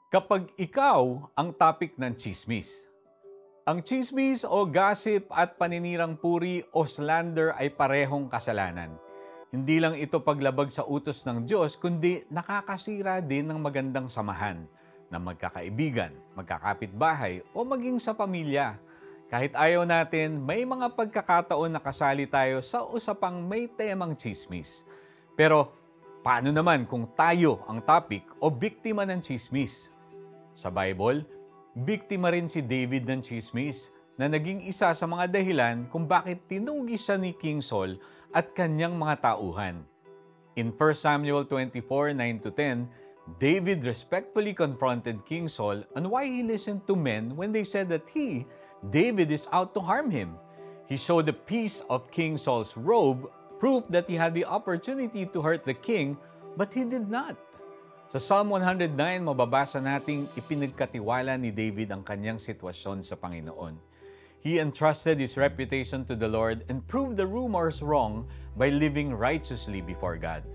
Kapag ikaw ang topic ng tsismis. Ang tsismis o gossip at paninirang puri o slander ay parehong kasalanan. Hindi lang ito paglabag sa utos ng Diyos, kundi nakakasira din ng magandang samahan ng magkakaibigan, magkakapitbahay o maging sa pamilya. Kahit ayaw natin, may mga pagkakataon na kasali tayo sa usapang may temang tsismis. Pero paano naman kung tayo ang topic o biktima ng tsismis? Sa Bible, biktima rin si David ng tsismis na naging isa sa mga dahilan kung bakit tinugis siya ni King Saul at kanyang mga tauhan. In 1 Samuel 24:9-10, David respectfully confronted King Saul on why he listened to men when they said that David, is out to harm him. He showed the piece of King Saul's robe, proof that he had the opportunity to hurt the king, but he did not. Sa Psalm 109, mababasa nating ipinagkatiwala ni David ang kanyang sitwasyon sa Panginoon. He entrusted his reputation to the Lord and proved the rumors wrong by living righteously before God.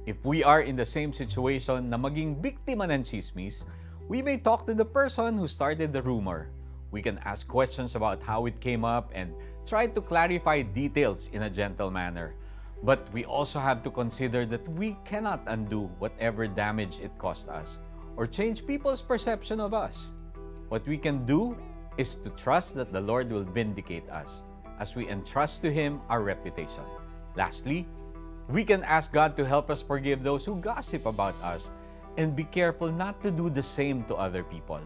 If we are in the same situation na maging biktima ng tsismis, we may talk to the person who started the rumor. We can ask questions about how it came up and try to clarify details in a gentle manner. But we also have to consider that we cannot undo whatever damage it cost us or change people's perception of us. What we can do is to trust that the Lord will vindicate us as we entrust to Him our reputation. Lastly, we can ask God to help us forgive those who gossip about us and be careful not to do the same to other people.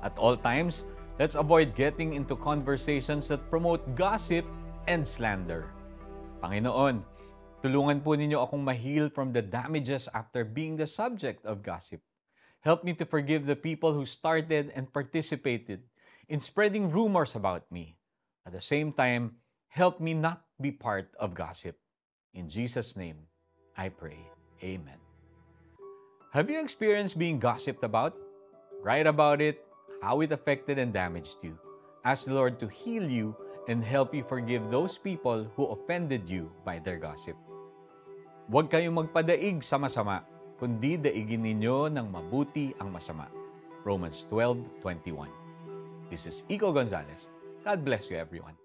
At all times, let's avoid getting into conversations that promote gossip and slander. Panginoon, tulungan po ninyo akong ma-heal from the damages after being the subject of gossip. Help me to forgive the people who started and participated in spreading rumors about me. At the same time, help me not be part of gossip. In Jesus' name, I pray. Amen. Have you experienced being gossiped about? Write about it, how it affected and damaged you. Ask the Lord to heal you and help you forgive those people who offended you by their gossip. Huwag kayong magpadaig sa masama, kundi daigin ninyo ng mabuti ang masama. Romans 12:21. This is Iko Gonzalez. God bless you, everyone.